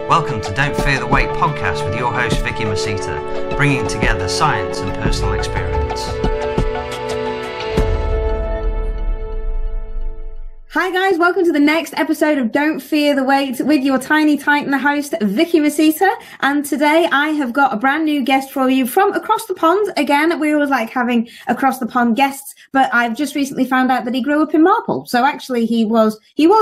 Welcome to Don't Fear the Weight podcast with your host Vicky Masita, bringing together science and personal experience. Hi guys, welcome to the next episode of Don't Fear the Weight with your tiny titan host Vicky Masita, and today I have got a brand new guest for you from across the pond. Again, we always like having across the pond guests, but I've just recently found out that he grew up in Marple. So actually he was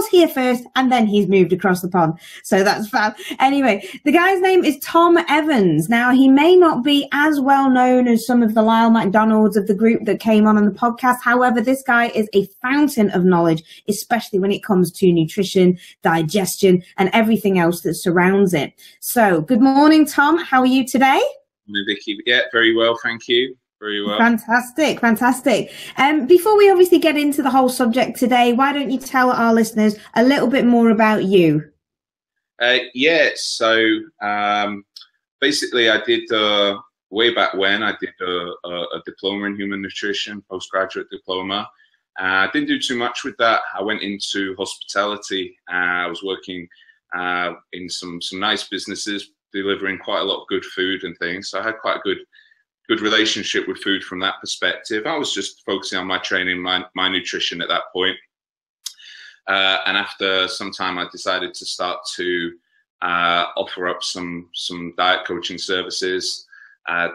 here first and then he's moved across the pond. So that's fab. Anyway, the guy's name is Thom Evans. Now, he may not be as well known as some of the Lyle McDonalds of the group that came on the podcast. However, this guy is a fountain of knowledge, especially when it comes to nutrition, digestion, and everything else that surrounds it. So, good morning, Thom. How are you today? Morning, Vicky. Yeah, very well, thank you. Very well. Fantastic, fantastic. Before we obviously get into the whole subject today, why don't you tell our listeners a little bit more about you? So basically I did, way back when, I did a diploma in human nutrition, postgraduate diploma. I didn't do too much with that. I went into hospitality. I was working in some nice businesses, delivering quite a lot of good food and things. So I had quite a good relationship with food from that perspective. I was just focusing on my training, my nutrition at that point. And after some time, I decided to start to offer up some diet coaching services.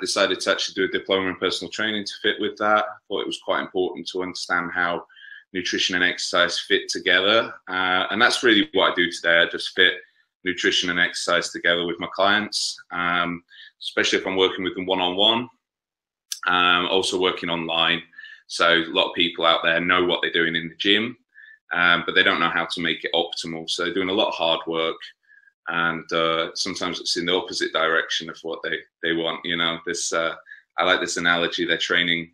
Decided to actually do a diploma in personal training to fit with that. I thought it was quite important to understand how nutrition and exercise fit together. And that's really what I do today. I just fit nutrition and exercise together with my clients, especially if I'm working with them one-on-one. Also working online. So a lot of people out there know what they're doing in the gym, but they don't know how to make it optimal. So they're doing a lot of hard work. And sometimes it's in the opposite direction of what they want. You know, I like this analogy. They're training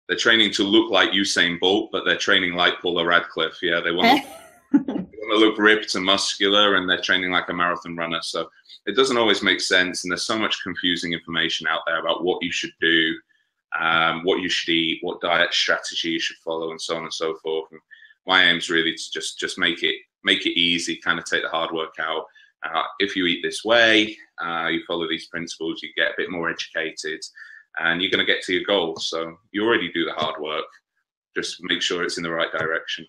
to look like Usain Bolt, but they're training like Paula Radcliffe. Yeah, they want to look ripped and muscular, and they're training like a marathon runner. So it doesn't always make sense, and there's so much confusing information out there about what you should do, what you should eat, what diet strategy you should follow, and so on and so forth. And my aim is really to just make it easy, kind of take the hard work out. If you eat this way, you follow these principles, you get a bit more educated, and you're going to get to your goals. So you already do the hard work. Just make sure it's in the right direction.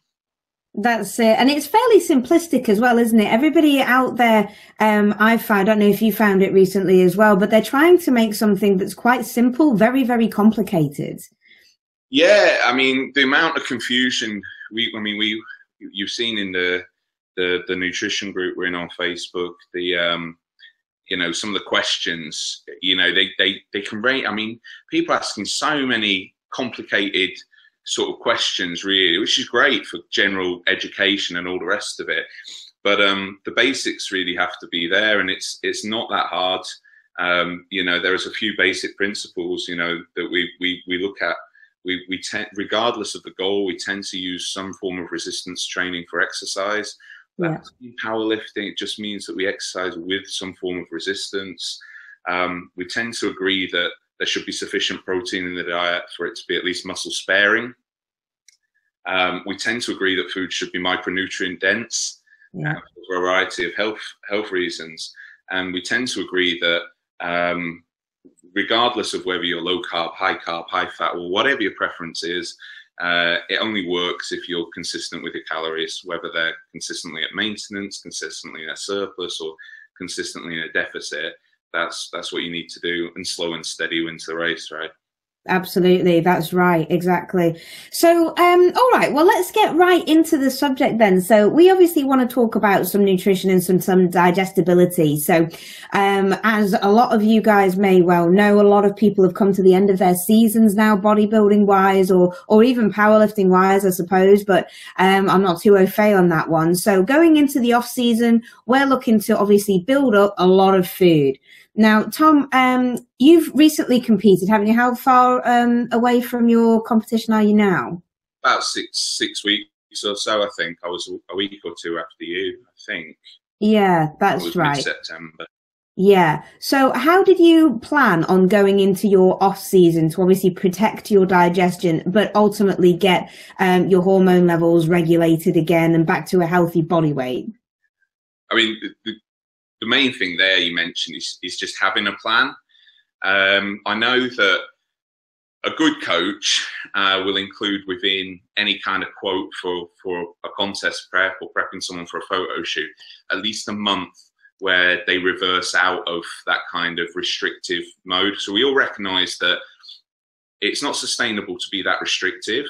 That's it. And it's fairly simplistic as well, isn't it? Everybody out there, I don't know if you found it recently as well, but they're trying to make something that's quite simple, very, very complicated. Yeah, I mean, the amount of confusion you've seen in the nutrition group we're in on Facebook, some of the questions, they can rate. I mean, people asking so many complicated sort of questions, really, which is great for general education and all the rest of it. But the basics really have to be there, and it's not that hard. There's a few basic principles, that we look at. We tend, regardless of the goal, we tend to use some form of resistance training for exercise. That's powerlifting. It just means that we exercise with some form of resistance. We tend to agree that there should be sufficient protein in the diet for it to be at least muscle sparing. We tend to agree that food should be micronutrient dense for a variety of health reasons. And we tend to agree that regardless of whether you're low carb, high fat, or whatever your preference is, it only works if you're consistent with your calories, whether they're consistently at maintenance, consistently in a surplus, or consistently in a deficit. That's what you need to do, and slow and steady wins the race, right? Absolutely, that's right, exactly. So, all right, well, let's get right into the subject then. So we obviously want to talk about some nutrition and some digestibility. So, as a lot of you guys may well know, a lot of people have come to the end of their seasons now, bodybuilding wise, or even powerlifting wise, I suppose, but I'm not too au fait on that one. So going into the off season, we're looking to obviously build up a lot of food. Now, Thom, you've recently competed, haven't you? How far away from your competition are you now? About six weeks or so, I think. I was a week or two after you, I think. Yeah, that's right. September. Yeah. So how did you plan on going into your off season to obviously protect your digestion, but ultimately get your hormone levels regulated again and back to a healthy body weight? I mean, the main thing there you mentioned is just having a plan. I know that a good coach will include within any kind of quote for a contest prep or prepping someone for a photo shoot, at least a month where they reverse out of that kind of restrictive mode. So we all recognize that it's not sustainable to be that restrictive.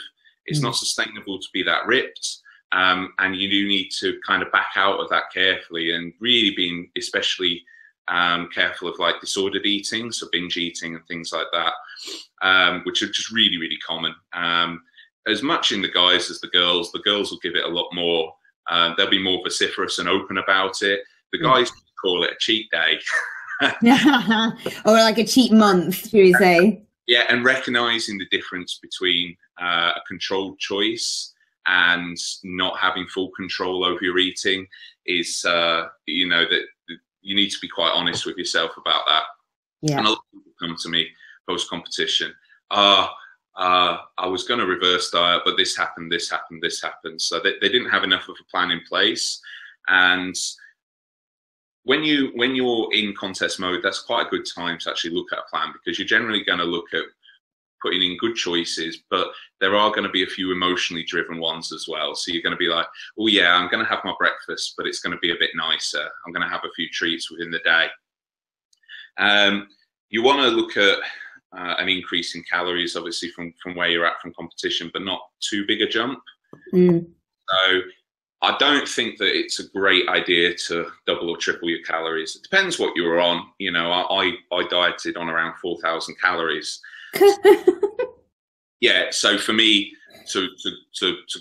It's not sustainable to be that ripped. And you do need to kind of back out of that carefully, and really being especially careful of like disordered eating, so binge eating and things like that, which are just really, really common. As much in the guys as the girls will give it a lot more. They'll be more vociferous and open about it. The guys call it a cheat day. Or like a cheat month, should we say? Yeah, and recognizing the difference between a controlled choice and not having full control over your eating is, that you need to be quite honest with yourself about that. Yeah. And a lot of people come to me post-competition. I was going to reverse diet, but this happened. So they didn't have enough of a plan in place. And when you're in contest mode, that's quite a good time to actually look at a plan, because you're generally going to look at putting in good choices, but there are going to be a few emotionally driven ones as well. So you're going to be like, oh yeah, I'm going to have my breakfast, but it's going to be a bit nicer. I'm going to have a few treats within the day. You want to look at an increase in calories, obviously from where you're at from competition, but not too big a jump. So I don't think that it's a great idea to double or triple your calories. It depends what you're on. You know, I dieted on around 4,000 calories. Yeah, so for me to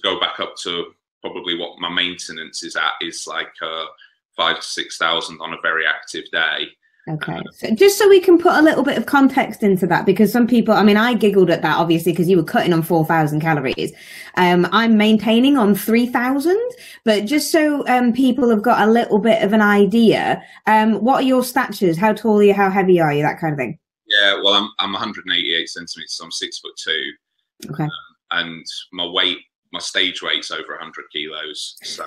go back up to probably what my maintenance is at is like 5,000 to 6,000 on a very active day. Okay, so just so we can put a little bit of context into that, because some people, I mean, I giggled at that obviously because you were cutting on 4,000 calories. I'm maintaining on 3,000, but just so people have got a little bit of an idea, what are your statures? How tall are you? How heavy are you? That kind of thing. Yeah, well, I'm 188 centimeters, so I'm 6'2". Okay. And my stage weight's over 100 kilos, so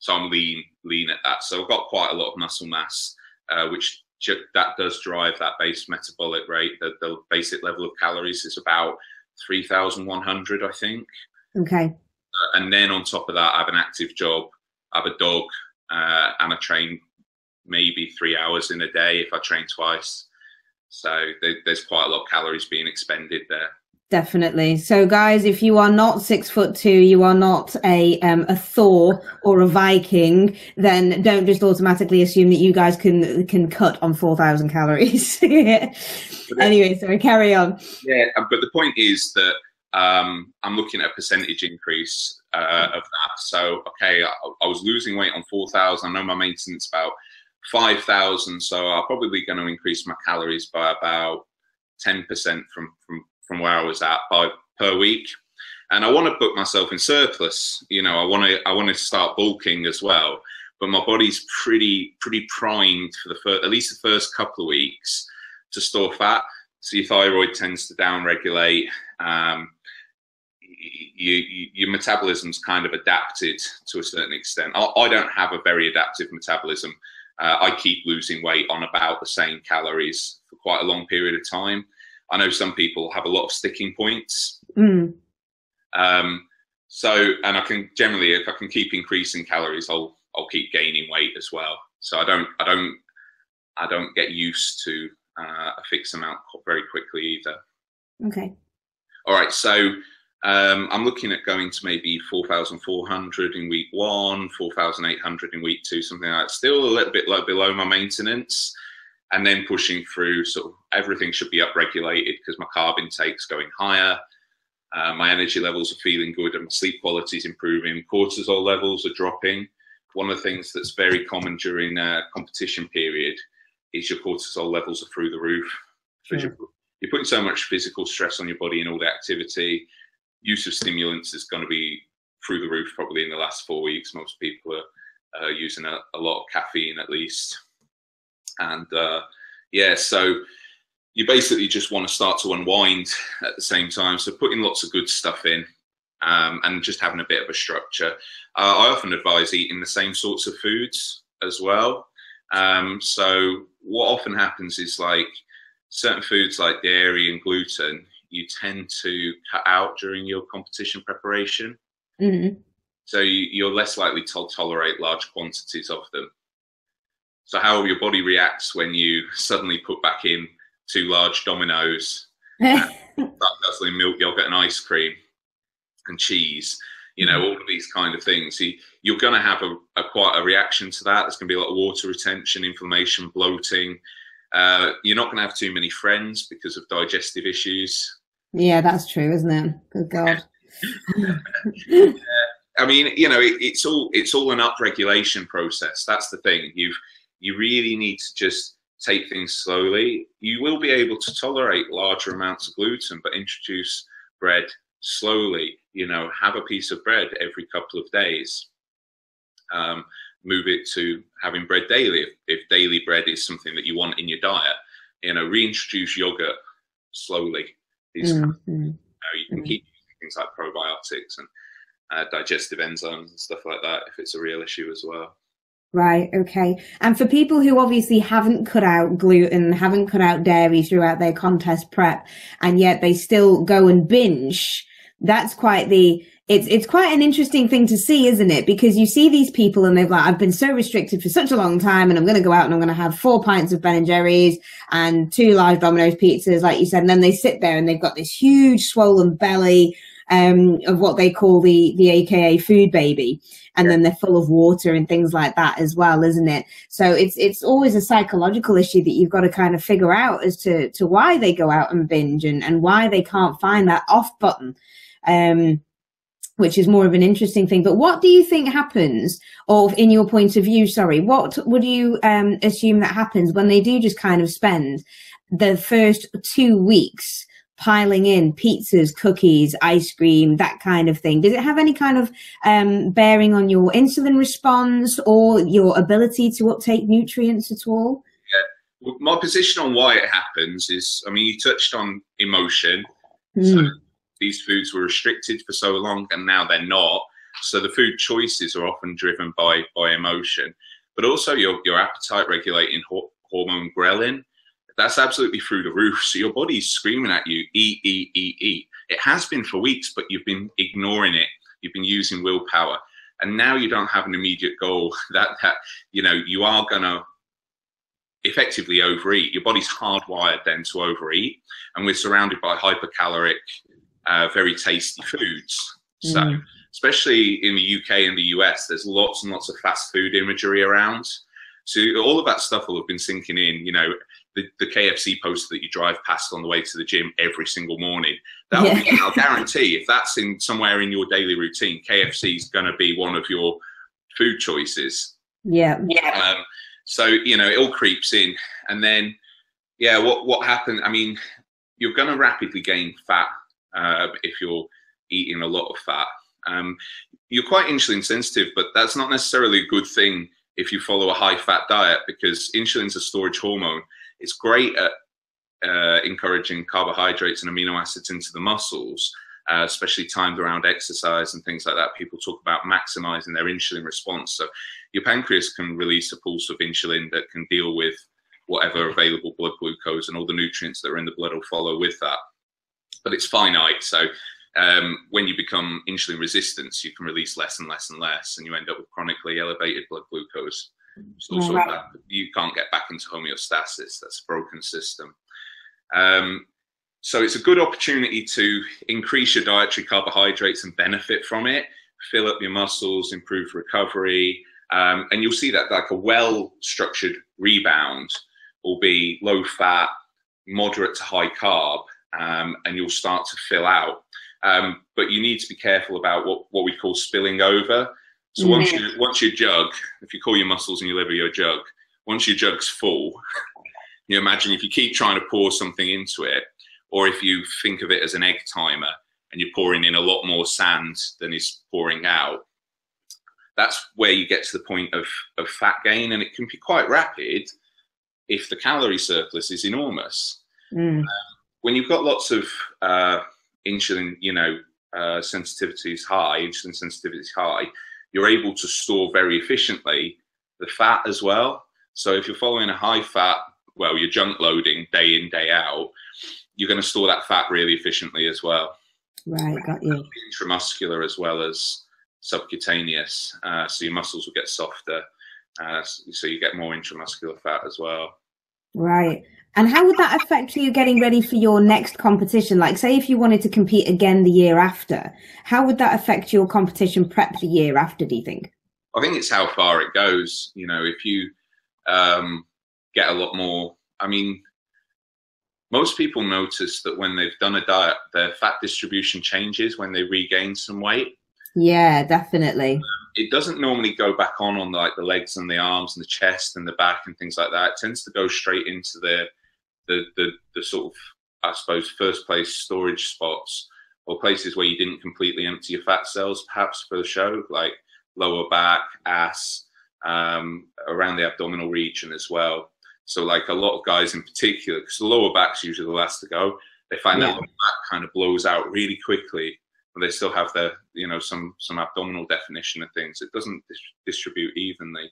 I'm lean at that. So I've got quite a lot of muscle mass, which that does drive that base metabolic rate. The basic level of calories is about 3,100, I think. Okay. And then on top of that, I have an active job, I have a dog, and I train maybe 3 hours in a day if I train twice. So there's quite a lot of calories being expended there. Definitely. So guys, if you are not 6'2", you are not a Thor or a Viking, then don't just automatically assume that you guys can cut on 4,000 calories. Anyway, so carry on. Yeah, but the point is that I'm looking at a percentage increase of that. So, okay, I was losing weight on 4,000. I know my maintenance about 5,000, so I'm probably going to increase my calories by about 10% from where I was at per week. And I want to put myself in surplus. You know, I want to start bulking as well, but my body's pretty primed for at least the first couple of weeks to store fat. So your thyroid tends to downregulate. Your metabolism's kind of adapted to a certain extent. I don't have a very adaptive metabolism. I keep losing weight on about the same calories for quite a long period of time. I know some people have a lot of sticking points. And I can generally, if I can keep increasing calories, I'll keep gaining weight as well. So I don't get used to a fixed amount very quickly either. Okay. All right. So I'm looking at going to maybe 4,400 in week 1, 4,800 in week 2, something like that. Still a little bit below my maintenance. And then pushing through, sort of everything should be upregulated because my carb intake's going higher. My energy levels are feeling good and my sleep quality is improving. Cortisol levels are dropping. One of the things that's very common during a competition period is your cortisol levels are through the roof. Sure. You're putting so much physical stress on your body and all the activity. Use of stimulants is going to be through the roof probably in the last 4 weeks. Most people are using a lot of caffeine at least. And yeah, so you basically just want to start to unwind at the same time. So putting lots of good stuff in, and just having a bit of a structure. I often advise eating the same sorts of foods as well. So what often happens is, like, certain foods like dairy and gluten, you tend to cut out during your competition preparation. Mm-hmm. So you're less likely to tolerate large quantities of them. So how your body reacts when you suddenly put back in 2 large Dominoes, start guzzling milk, yogurt and ice cream and cheese, you know, all of these kind of things. You're going to have quite a reaction to that. There's going to be a lot of water retention, inflammation, bloating. You're not going to have too many friends because of digestive issues. Yeah, that's true, isn't it? Good God. I mean, you know, it's all an up-regulation process. That's the thing. You really need to just take things slowly. You will be able to tolerate larger amounts of gluten, but introduce bread slowly. You know, have a piece of bread every couple of days. Move it to having bread daily. If daily bread is something that you want in your diet, you know, reintroduce yogurt slowly. These you can keep using things like probiotics and digestive enzymes and stuff like that if it's a real issue as well. Right, okay. And for people who obviously haven't cut out gluten, haven't cut out dairy throughout their contest prep, and yet they still go and binge, that's quite it's quite an interesting thing to see, isn't it? Because you see these people and they're like, I've been so restricted for such a long time, and I'm going to go out and I'm going to have 4 pints of Ben & Jerry's and 2 large Domino's pizzas, like you said, and then they sit there and they've got this huge swollen belly, of what they call the AKA food baby. And then they're full of water and things like that as well, isn't it? So it's always a psychological issue that you've got to kind of figure out as to why they go out and binge and why they can't find that off button, which is more of an interesting thing. But what do you think happens, or in your point of view, sorry, what would you assume that happens when they do just kind of spend the first 2 weeks piling in pizzas, cookies, ice cream, that kind of thing? Does it have any kind of bearing on your insulin response or your ability to uptake nutrients at all? Yeah, my position on why it happens is, I mean, you touched on emotion. So these foods were restricted for so long and now they're not. So the food choices are often driven by emotion, but also your appetite regulating hormone ghrelin. That's absolutely through the roof. So your body's screaming at you, eat, eat, eat, eat. It has been for weeks, but you've been ignoring it. You've been using willpower. And now you don't have an immediate goal that you know, you are going to effectively overeat. Your body's hardwired then to overeat. And we're surrounded by hypercaloric, very tasty foods. So especially in the UK and the US, there's lots and lots of fast food imagery around. So all of that stuff will have been sinking in, you know, the KFC poster that you drive past on the way to the gym every single morning. I'll guarantee if that's in somewhere in your daily routine, KFC is going to be one of your food choices. Yeah. So, you know, it all creeps in. And then, yeah, what happened? I mean, you're going to rapidly gain fat if you're eating a lot of fat. You're quite insulin sensitive, but that's not necessarily a good thing if you follow a high fat diet, because insulin's a storage hormone. It's great at encouraging carbohydrates and amino acids into the muscles, especially timed around exercise and things like that. People talk about maximizing their insulin response. So your pancreas can release a pulse of insulin that can deal with whatever available blood glucose, and all the nutrients that are in the blood will follow with that. But it's finite. So when you become insulin resistant, you can release less and less and less, and you end up with chronically elevated blood glucose. It's also that you can't get back into homeostasis. That's a broken system. So it's a good opportunity to increase your dietary carbohydrates and benefit from it, fill up your muscles, improve recovery. And you'll see that like a well-structured rebound will be low fat, moderate to high carb, and you'll start to fill out. But you need to be careful about what we call spilling over. So once your jug, if you call your muscles and your liver your jug, once your jug's full, you imagine if you keep trying to pour something into it, or if you think of it as an egg timer and you're pouring in a lot more sand than is pouring out, that's where you get to the point of fat gain, and it can be quite rapid. if the calorie surplus is enormous. Mm. When you've got lots of insulin, sensitivity is high, you're able to store very efficiently the fat as well. So if you're following a high fat, you're junk loading day in, day out, you're going to store that fat really efficiently as well. Right, got you. Intramuscular as well as subcutaneous, so your muscles will get softer, so you get more intramuscular fat as well. Right. And how would that affect you getting ready for your next competition? Like, say if you wanted to compete again the year after, how would that affect your competition prep the year after, do you think? I think it's how far it goes. If you get a lot more, most people notice that when they've done a diet, their fat distribution changes when they regain some weight. Yeah, definitely. It doesn't normally go back on like the legs and the arms and the chest and the back and things like that. It tends to go straight into the sort of, I suppose, first place storage spots, or places where you didn't completely empty your fat cells, perhaps for the show, like lower back, ass, around the abdominal region as well. So like a lot of guys in particular, because the lower back's usually the last to go, they find that lower back kind of blows out really quickly, but they still have their, some abdominal definition of things. It doesn't distribute evenly.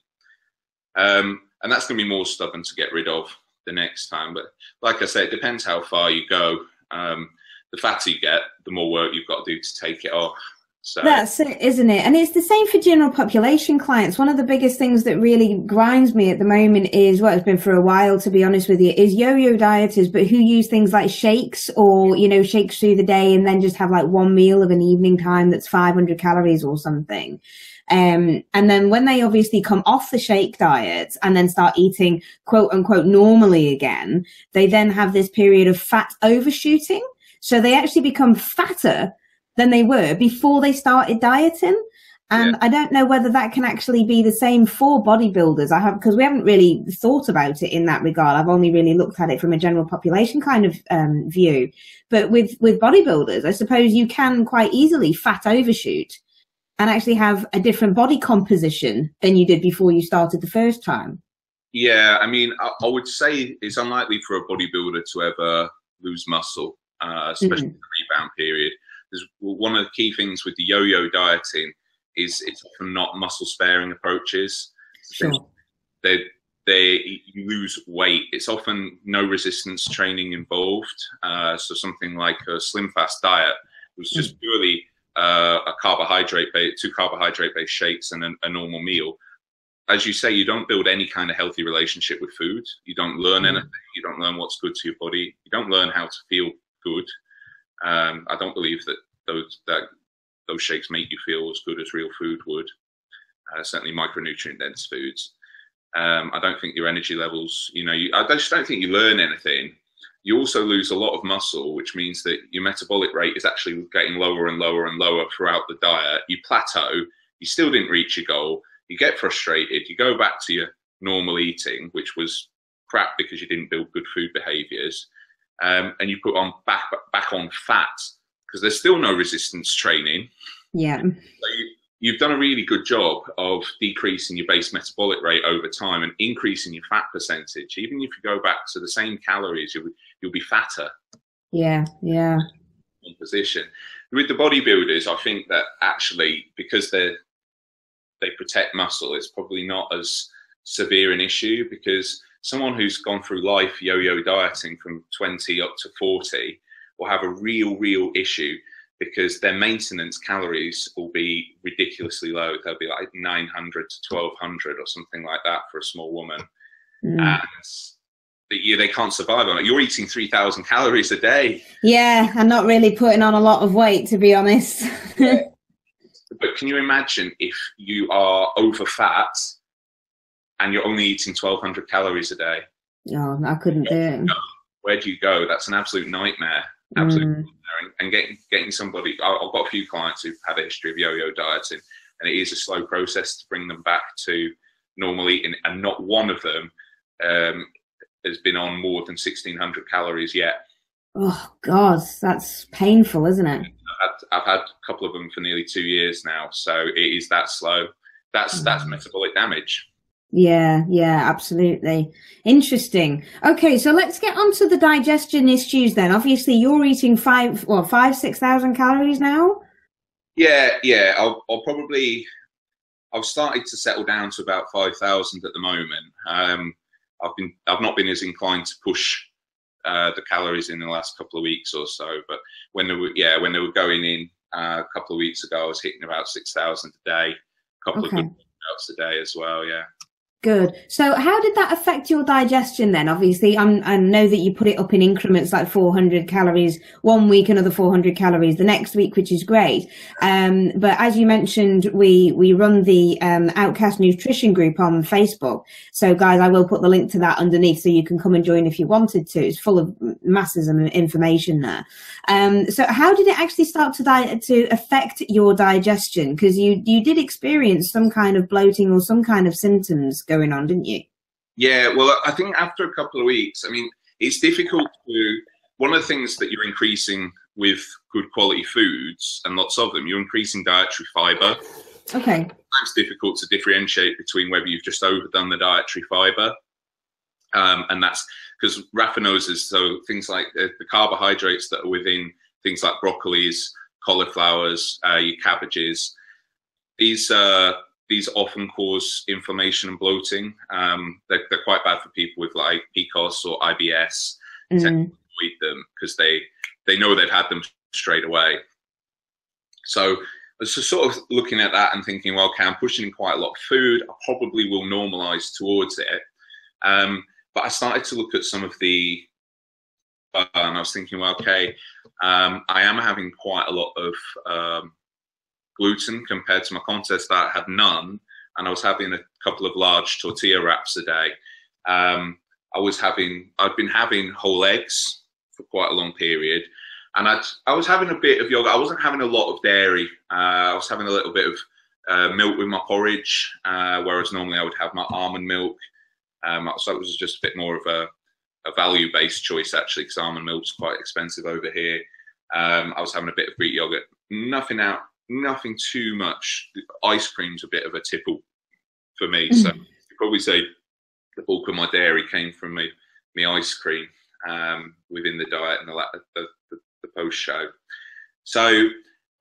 And that's going to be more stubborn to get rid of the next time. But like I say, it depends how far you go. The fatter you get, the more work you've got to do to take it off. So that's it, isn't it? And it's the same for general population clients. One of the biggest things that really grinds me at the moment is, it's been for a while, to be honest with you, is yo-yo dieters, but who use things like shakes or, shakes through the day and then just have like one meal of an evening time that's 500 calories or something. And then when they obviously come off the shake diet and then start eating quote unquote normally again, they then have this period of fat overshooting. So they actually become fatter than they were before they started dieting. And I don't know whether that can actually be the same for bodybuilders. Because we haven't really thought about it in that regard. I've only really looked at it from a general population kind of view. But with bodybuilders, I suppose you can quite easily fat overshoot and actually have a different body composition than you did before you started the first time. Yeah, I would say it's unlikely for a bodybuilder to ever lose muscle, especially in the rebound period. Because one of the key things with the yo-yo dieting is it's often not muscle-sparing approaches. Sure. You lose weight. It's often no resistance training involved. So something like a slim fast diet was just purely two carbohydrate-based shakes and a normal meal. As you say, you don't build any kind of healthy relationship with food. You don't learn anything. You don't learn what's good to your body. You don't learn how to feel good. I don't believe that those shakes make you feel as good as real food would. Certainly micronutrient dense foods. I don't think your energy levels, I just don't think you learn anything. You also lose a lot of muscle, which means that your metabolic rate is actually getting lower and lower and lower throughout the diet. You plateau, you still didn't reach your goal, you get frustrated, you go back to your normal eating, which was crap because you didn't build good food behaviors. And you put on back on fat because there's still no resistance training. Yeah. So you've done a really good job of decreasing your base metabolic rate over time and increasing your fat percentage. Even if you go back to the same calories, you'll be fatter. Yeah. Position. With the bodybuilders, I think that actually because they protect muscle, it's probably not as severe an issue, because someone who's gone through life yo-yo dieting from 20 up to 40 will have a real issue, because their maintenance calories will be ridiculously low. They'll be like 900 to 1200 or something like that for a small woman. And they can't survive on it. You're eating 3000 calories a day. Yeah, and not really putting on a lot of weight, to be honest. But can you imagine if you are over fat and you're only eating 1200 calories a day? Oh, I couldn't do it. Where do you go? That's an absolute nightmare. Absolute nightmare. And getting somebody, I've got a few clients who've had a history of yo-yo dieting, and it is a slow process to bring them back to normal eating, and not one of them has been on more than 1600 calories yet. Oh God, that's painful, isn't it? I've had a couple of them for nearly 2 years now, so it is that slow. That's metabolic damage. Yeah, absolutely. Interesting. Okay, so let's get on to the digestion issues then. Obviously, you're eating 6,000 calories now? Yeah. I've started to settle down to about 5,000 at the moment. I've not been as inclined to push the calories in the last couple of weeks or so, but when they were going in a couple of weeks ago, I was hitting about 6,000 a day, a couple of good workouts a day as well. Yeah. Good. So how did that affect your digestion then? Obviously, I know that you put it up in increments like 400 calories one week, another 400 calories the next week, which is great. But as you mentioned, we run the Outcast Nutrition group on Facebook. So guys, I will put the link to that underneath so you can come and join if you wanted to. It's full of masses of information there. So how did it actually start to affect your digestion? Because you did experience some kind of bloating or some kind of symptoms going on, didn't you? Yeah, well, I think after a couple of weeks, I mean, it's difficult to, one of the things that you're increasing with good quality foods, and lots of them, you're increasing dietary fiber. Okay. It's difficult to differentiate between whether you've just overdone the dietary fiber, and that's because raffinoses, so things like the carbohydrates that are within things like broccolis, cauliflowers, your cabbages, these often cause inflammation and bloating. They're quite bad for people with like PCOS or IBS. Tend to avoid them because they know they've had them straight away. So I was just sort of looking at that and thinking, well, okay, I'm pushing in quite a lot of food. I probably will normalize towards it. But I started to look at some of the, and I was thinking, well, okay, I am having quite a lot of gluten compared to my contest diet. I had none, and I was having a couple of large tortilla wraps a day. I'd been having whole eggs for quite a long period, and I was having a bit of yogurt. I wasn't having a lot of dairy. I was having a little bit of milk with my porridge, whereas normally I would have my almond milk. So it was just a bit more of a value-based choice, actually, because almond milk's quite expensive over here. I was having a bit of Greek yogurt, nothing too much. Ice cream's a bit of a tipple for me, so you'd probably say the bulk of my dairy came from me ice cream within the diet and the post show. So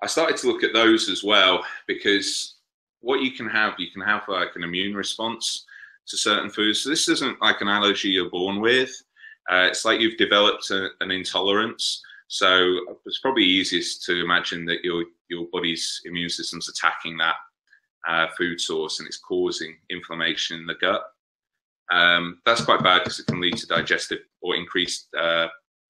I started to look at those as well, because what you can have like an immune response to certain foods. So this isn't like an allergy you're born with. It's like you've developed an intolerance. So it's probably easiest to imagine that your body's immune system's attacking that food source, and it's causing inflammation in the gut. That's quite bad because it can lead to digestive or increased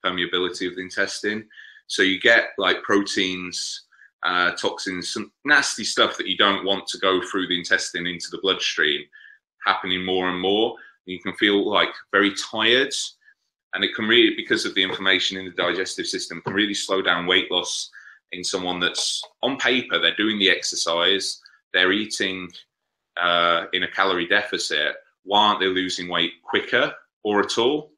permeability of the intestine. So you get like proteins, toxins, some nasty stuff that you don't want to go through the intestine into the bloodstream happening more and more. You can feel like very tired. And it can really, because of the inflammation in the digestive system, can really slow down weight loss in someone that's, on paper, they're doing the exercise, they're eating in a calorie deficit. Why aren't they losing weight quicker or at all?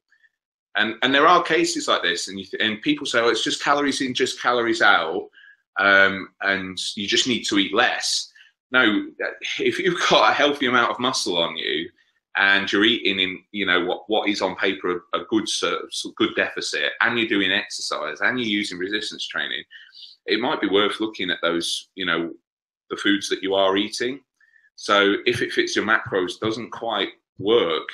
And there are cases like this, and people say, oh, it's just calories in, just calories out, and you just need to eat less. No, if you've got a healthy amount of muscle on you, and you're eating in, what is on paper a good deficit, and you're doing exercise, and you're using resistance training, it might be worth looking at those, the foods that you are eating. So if it fits your macros, doesn't quite work,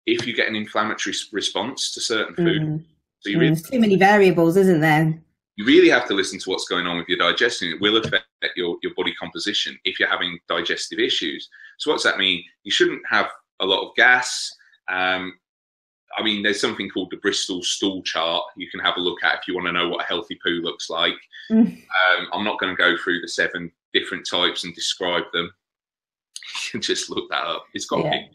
if you get an inflammatory response to certain food. So there's too many variables, isn't there? You really have to listen to what's going on with your digestion. It will affect your body composition if you're having digestive issues. So what's that mean? You shouldn't have a lot of gas. There's something called the Bristol stool chart you can have a look at if you want to know what a healthy poo looks like. I'm not going to go through the 7 different types and describe them. You can just look that up. It's got a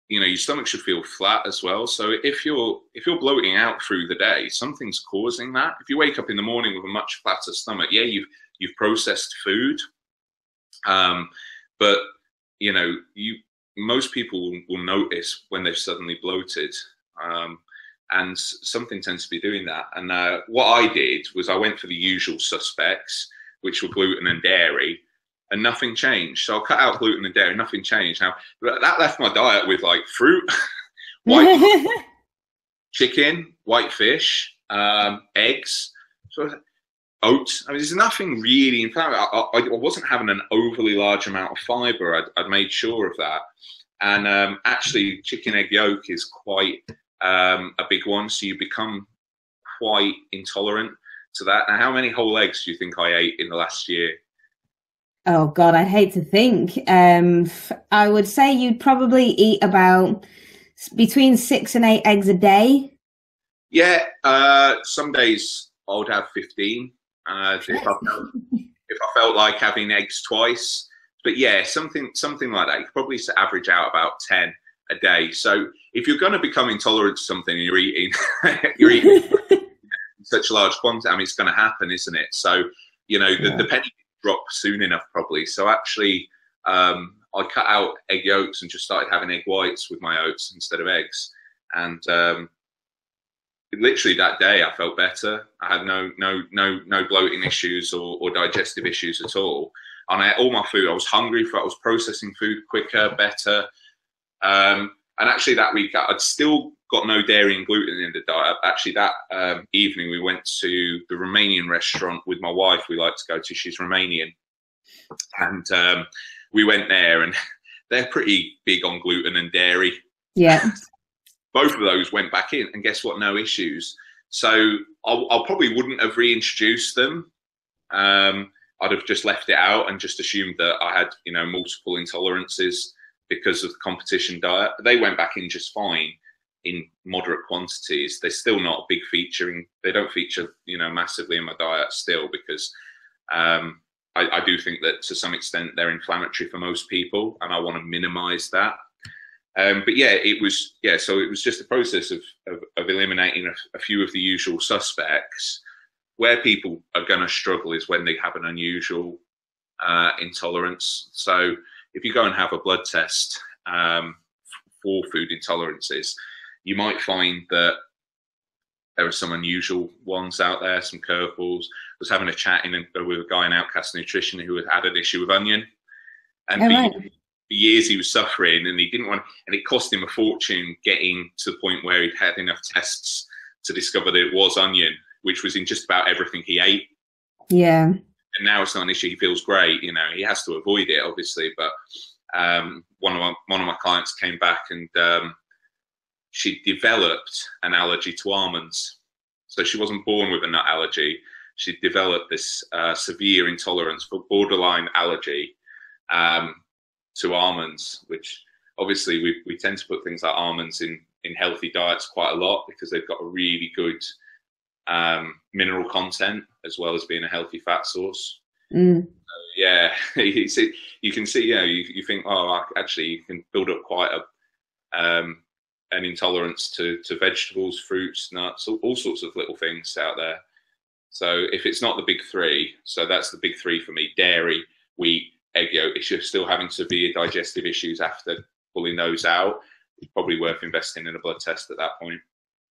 your stomach should feel flat as well. So if you're bloating out through the day, something's causing that. If you wake up in the morning with a much flatter stomach, you've processed food. But most people will notice when they've suddenly bloated, and something tends to be doing that. And what I did was I went for the usual suspects, which were gluten and dairy, and nothing changed. So I cut out gluten and dairy, nothing changed. Now that left my diet with like fruit, white chicken, white fish, eggs, so oats. I mean, there's nothing really. In fact, I wasn't having an overly large amount of fiber. I'd made sure of that. And actually, chicken egg yolk is quite a big one. So you become quite intolerant to that. Now, how many whole eggs do you think I ate in the last year? Oh God, I'd hate to think. I would say you'd probably eat about between 6 and 8 eggs a day. Yeah, some days I would have 15 if I felt like having eggs twice. But yeah, something like that. You could probably average out about 10 a day. So if you're going to become intolerant to something and you're eating such a large quantity, I mean, it's going to happen, isn't it? So, you know, the penny drop soon enough probably. So actually, I cut out egg yolks and just started having egg whites with my oats instead of eggs. And literally that day I felt better. I had no bloating issues or digestive issues at all. And I ate all my food. I was hungry I was processing food quicker, better. And actually that week I'd still got no dairy and gluten in the diet. Actually that evening we went to the Romanian restaurant with my wife. We like to go to, she's Romanian. And we went there and they're pretty big on gluten and dairy. Yeah. Both of those went back in and guess what? No issues. So I probably wouldn't have reintroduced them. I'd have just left it out and just assumed that I had, you know, multiple intolerances because of the competition diet. They went back in just fine in moderate quantities. They're still not a big featuring. They don't feature, you know, massively in my diet still because I do think that to some extent they're inflammatory for most people and I want to minimize that. But yeah, so it was just a process of eliminating a few of the usual suspects. Where people are going to struggle is when they have an unusual intolerance. So if you go and have a blood test for food intolerances, you might find that there are some unusual ones out there, some curveballs. I was having a chat with a guy in Outcast Nutrition who had an issue with onion. And for years he was suffering and he didn't want, and it cost him a fortune getting to the point where he'd had enough tests to discover that it was onion, which was in just about everything he ate. Yeah. And now it's not an issue. He feels great. You know, he has to avoid it, obviously. But one of my clients came back and she developed an allergy to almonds. So she wasn't born with a nut allergy. She developed this severe intolerance, for borderline allergy to almonds, which obviously we tend to put things like almonds in healthy diets quite a lot because they've got a really good mineral content as well as being a healthy fat source. Yeah, you can see, you know, you think, oh, actually you can build up quite an intolerance to vegetables, fruits, nuts, all sorts of little things out there. So if it's not the big three, so that's the big three for me: dairy, wheat, egg yolk. If you're still having severe digestive issues after pulling those out, it's probably worth investing in a blood test at that point.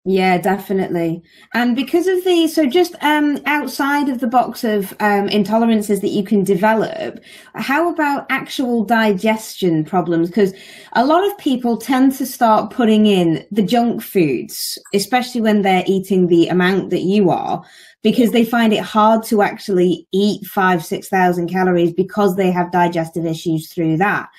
Yeah, definitely. And because of just outside of the box of intolerances that you can develop, how about actual digestion problems? Because a lot of people tend to start putting in the junk foods, especially when they're eating the amount that you are, because they find it hard to actually eat 5,000-6,000 calories because they have digestive issues through that.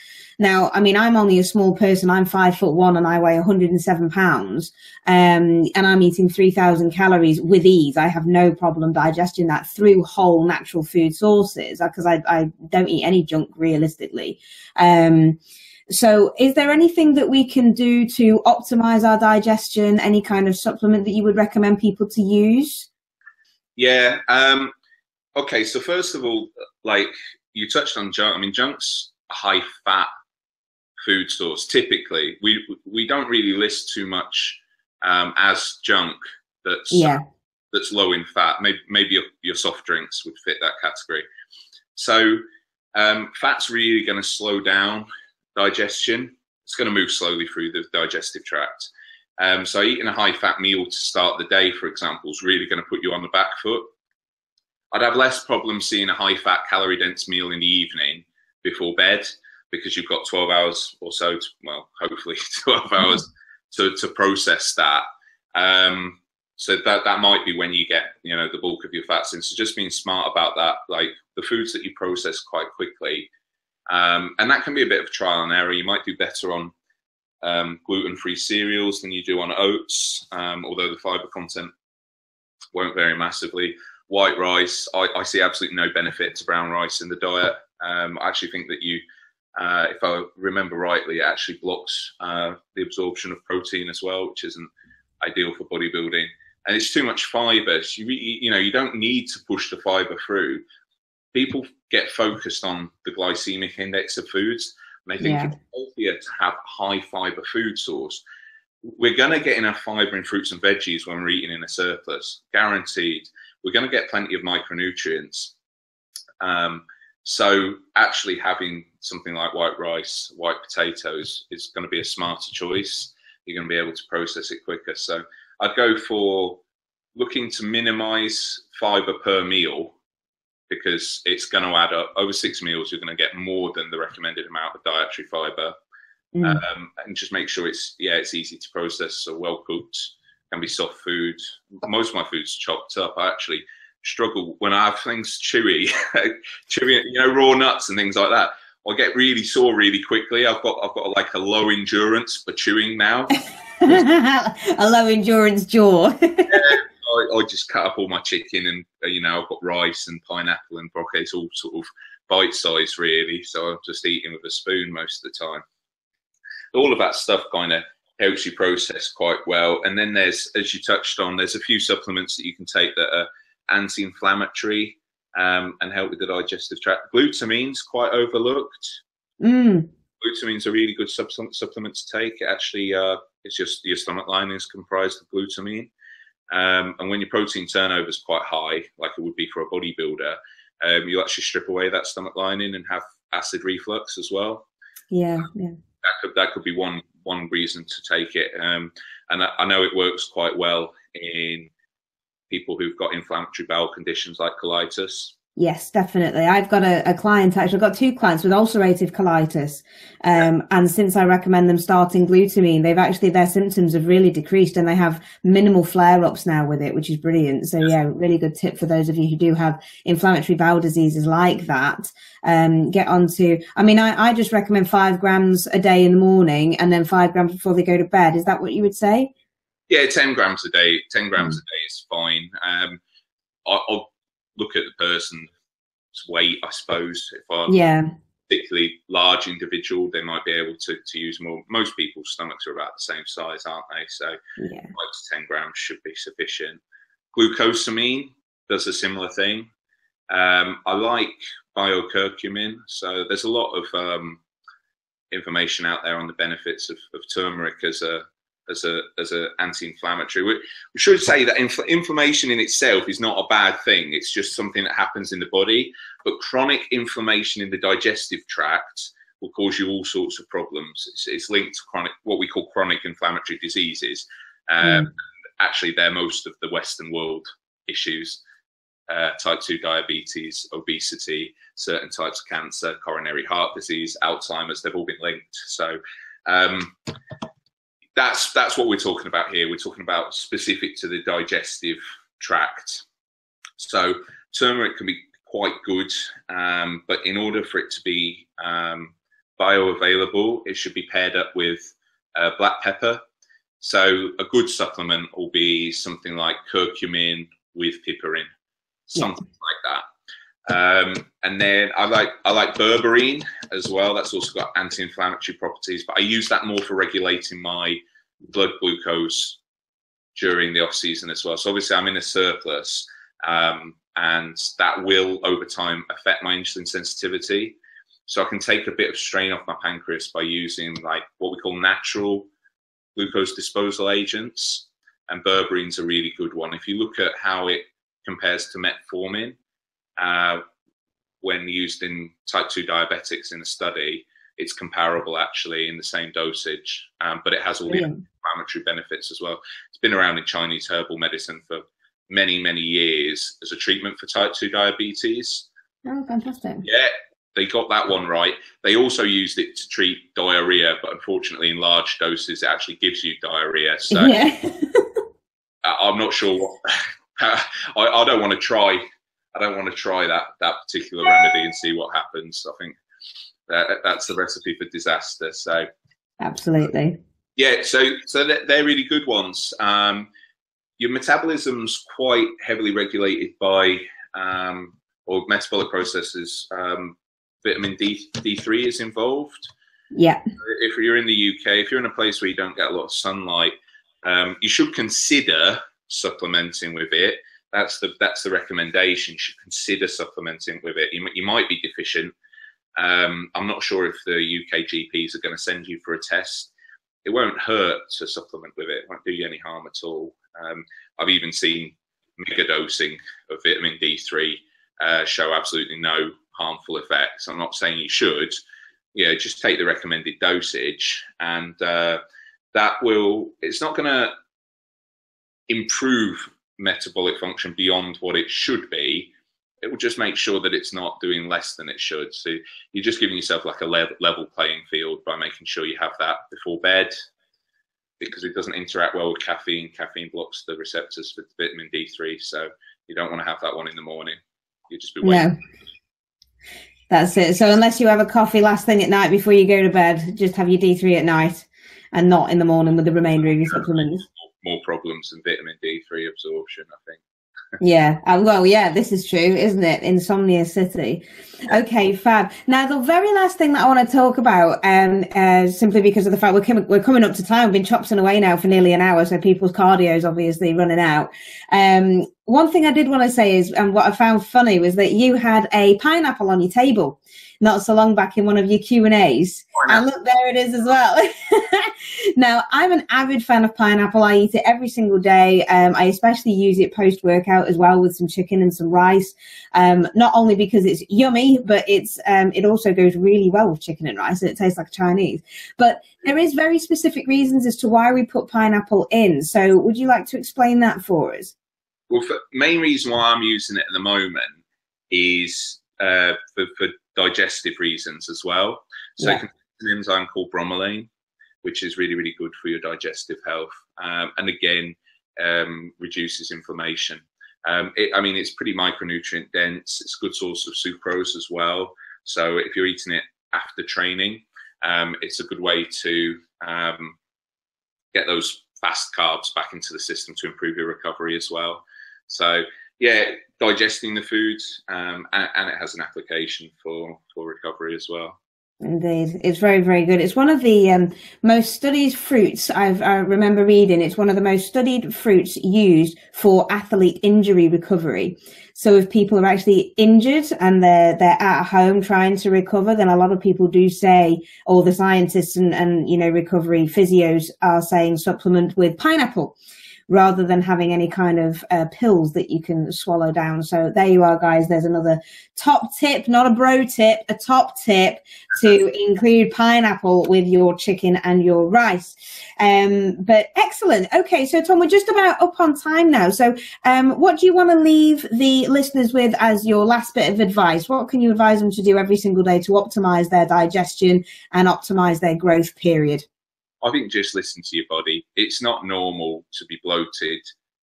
Now, I mean, I'm only a small person. I'm 5'1" and I weigh 107 pounds. And I'm eating 3,000 calories with ease. I have no problem digesting that through whole natural food sources because I don't eat any junk realistically. So is there anything that we can do to optimize our digestion? Any kind of supplement that you would recommend people to use? Yeah. Okay. So first of all, like you touched on junk. I mean, junk's a high fat food source. Typically, we don't really list too much as junk that's low in fat. Maybe your soft drinks would fit that category. So fat's really going to slow down digestion. It's going to move slowly through the digestive tract. So eating a high fat meal to start the day, for example, is really going to put you on the back foot. I'd have less problem seeing a high fat calorie dense meal in the evening before bed, because you've got 12 hours or so, well, hopefully 12 hours to process that. So that might be when you get, the bulk of your fats in. So just being smart about that, like the foods that you process quite quickly. And that can be a bit of trial and error. You might do better on gluten-free cereals than you do on oats, although the fiber content won't vary massively. White rice, I see absolutely no benefit to brown rice in the diet. I actually think that if I remember rightly, it actually blocks the absorption of protein as well, which isn't ideal for bodybuilding. And it's too much fiber. So you don't need to push the fiber through. People get focused on the glycemic index of foods, and they think it's healthier to have a high fiber food source. We're going to get enough fiber in fruits and veggies when we're eating in a surplus, guaranteed. We're going to get plenty of micronutrients. So actually having something like white rice, white potatoes is going to be a smarter choice. You're going to be able to process it quicker. So I'd go for looking to minimize fiber per meal, because it's going to add up. Over 6 meals, you're going to get more than the recommended amount of dietary fiber. And just make sure it's easy to process. So well cooked, can be soft food. Most of my food's chopped up. I actually struggle when I have things chewy, raw nuts and things like that. I get really sore really quickly. I've got like a low endurance for chewing now. A low endurance jaw. I just cut up all my chicken, and I've got rice and pineapple and broccoli. It's all sort of bite size really. So I'm just eating with a spoon most of the time. All of that stuff kind of helps you process quite well. And then there's, as you touched on, there's a few supplements that you can take that are anti-inflammatory and help with the digestive tract. Glutamine's quite overlooked. Glutamine's a really good supplement to take. It actually, it's just your stomach lining is comprised of glutamine. And when your protein turnover is quite high, like it would be for a bodybuilder, you actually strip away that stomach lining and have acid reflux as well. Yeah. That could be one reason to take it. And I know it works quite well in people who've got inflammatory bowel conditions like colitis. Yes, definitely. I've got a client, actually, I've got 2 clients with ulcerative colitis. And since I recommend them starting glutamine, their symptoms have really decreased, and they have minimal flare-ups now with it, which is brilliant. So really good tip for those of you who do have inflammatory bowel diseases like that. Get onto, I just recommend 5 grams a day in the morning and then 5 grams before they go to bed. Is that what you would say? Yeah, 10 grams a day. 10 grams a day is fine. I'll look at the person's weight, I suppose. If I'm a particularly large individual, they might be able to use more. Most people's stomachs are about the same size, aren't they? So 5 to 10 grams should be sufficient. Glucosamine does a similar thing. I like biocurcumin. So there's a lot of information out there on the benefits of turmeric as a anti-inflammatory. We should say that inflammation in itself is not a bad thing. It's just something that happens in the body. But chronic inflammation in the digestive tract will cause you all sorts of problems. It's linked to what we call chronic inflammatory diseases. Actually, they're most of the Western world issues. Type 2 diabetes, obesity, certain types of cancer, coronary heart disease, Alzheimer's, they've all been linked. So that's what we're talking about here. We're talking about specific to the digestive tract. So turmeric can be quite good, but in order for it to be bioavailable, it should be paired up with black pepper. So a good supplement will be something like curcumin with piperine, something like that. And then I like berberine as well. That's also got anti-inflammatory properties, but I use that more for regulating my blood glucose during the off season as well. So obviously I'm in a surplus, and that will over time affect my insulin sensitivity. So I can take a bit of strain off my pancreas by using like what we call natural glucose disposal agents, and berberine's a really good one. If you look at how it compares to metformin, when used in type 2 diabetics in a study, it's comparable actually in the same dosage, but it has all the inflammatory benefits as well. It's been around in Chinese herbal medicine for many, many years as a treatment for type 2 diabetes. Oh, fantastic. Yeah, they got that one right. They also used it to treat diarrhea, but unfortunately in large doses it actually gives you diarrhea. So I'm not sure what I don't want to try. I don't want to try that particular remedy and see what happens. I think that's the recipe for disaster. So absolutely. Yeah, so they're really good ones. Your metabolism's quite heavily regulated by or metabolic processes. Vitamin D3 is involved. Yeah. If you're in the UK, if you're in a place where you don't get a lot of sunlight, you should consider supplementing with it. That's the recommendation. You should consider supplementing with it. You might be deficient. I'm not sure if the UK GPs are going to send you for a test. It won't hurt to supplement with it. It won't do you any harm at all. I've even seen mega dosing of vitamin D3 show absolutely no harmful effects. I'm not saying you should. Yeah, just take the recommended dosage, and it's not going to improve metabolic function beyond what it should be. It will just make sure that it's not doing less than it should. So you're just giving yourself like a level playing field by making sure you have that before bed, because it doesn't interact well with caffeine. Caffeine blocks the receptors for vitamin D3, so you don't want to have that one in the morning. You just be waiting. No. That's it. So unless you have a coffee last thing at night before you go to bed, just have your D3 at night and not in the morning with the remainder of your supplements. More problems than vitamin D3 absorption, I think. Yeah, well, yeah, this is true, isn't it? Insomnia City. Okay, fab. Now, the very last thing that I want to talk about, simply because of the fact we're coming up to time, we've been chopping away now for nearly an hour, so people's cardio is obviously running out. One thing I did want to say is, and what I found funny was that you had a pineapple on your table not so long back in one of your Q&As. And look, there it is as well. Now, I'm an avid fan of pineapple. I eat it every single day. I especially use it post-workout as well with some chicken and some rice. Not only because it's yummy, but it also goes really well with chicken and rice, and it tastes like Chinese. But there is very specific reasons as to why we put pineapple in. So would you like to explain that for us? Well, the main reason why I'm using it at the moment is for digestive reasons as well. So it contains an enzyme called bromelain, which is really, really good for your digestive health. And again, reduces inflammation. It's pretty micronutrient dense. It's a good source of sucrose as well. So if you're eating it after training, it's a good way to get those fast carbs back into the system to improve your recovery as well. So yeah, digesting the foods, and it has an application for recovery as well. Indeed, it's very, very good. It's one of the most studied fruits. I remember reading. It's one of the most studied fruits used for athlete injury recovery. So if people are actually injured and they're at home trying to recover, then a lot of people do say, or the scientists and recovery physios are saying supplement with pineapple, rather than having any kind of pills that you can swallow down. So there you are, guys. There's another top tip, not a bro tip, a top tip to include pineapple with your chicken and your rice. But excellent. Okay, so Tom, we're just about up on time now. So what do you want to leave the listeners with as your last bit of advice? What can you advise them to do every single day to optimize their digestion and optimize their growth period? I think just listen to your body. It's not normal to be bloated,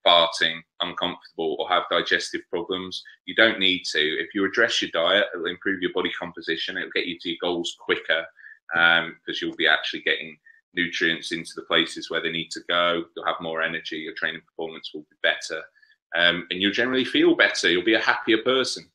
farting, uncomfortable, or have digestive problems. You don't need to. If you address your diet, it'll improve your body composition. It'll get you to your goals quicker, because you'll be actually getting nutrients into the places where they need to go. You'll have more energy. Your training performance will be better, and you'll generally feel better. You'll be a happier person.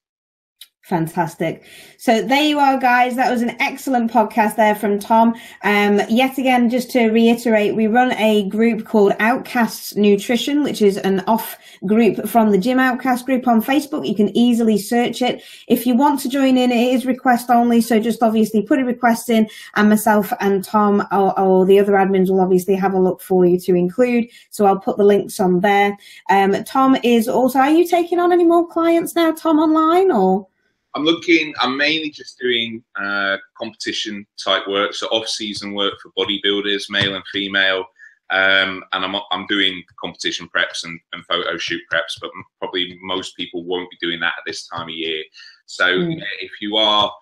Fantastic. So there you are, guys. That was an excellent podcast there from Tom. Yet again, just to reiterate, we run a group called Outcasts Nutrition, which is an off group from the Gym Outcast group on Facebook. You can easily search it. If you want to join in, it is request only. So just obviously put a request in, and myself and Tom or the other admins will obviously have a look for you to include. So I'll put the links on there. Tom is also, are you taking on any more clients now, Tom, online or? I'm mainly just doing competition type work, so off-season work for bodybuilders, male and female, and I'm doing competition preps and photo shoot preps, but probably most people won't be doing that at this time of year. So if you are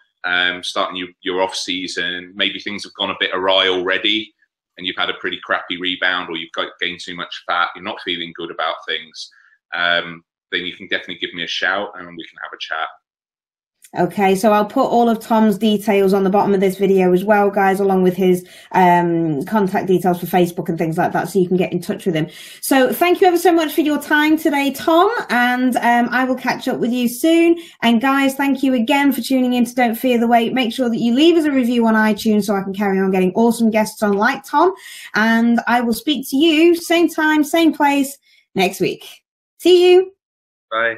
starting your off season, maybe things have gone a bit awry already and you've had a pretty crappy rebound, or you've gained too much fat, you're not feeling good about things, then you can definitely give me a shout and we can have a chat. Okay, so I'll put all of Thom's details on the bottom of this video as well, guys, along with his contact details for Facebook and things like that, so you can get in touch with him. So thank you ever so much for your time today, Thom, and I will catch up with you soon. And guys, thank you again for tuning in to Don't Fear the Weight. Make sure that you leave us a review on iTunes so I can carry on getting awesome guests on like Thom. And I will speak to you same time, same place next week. See you. Bye.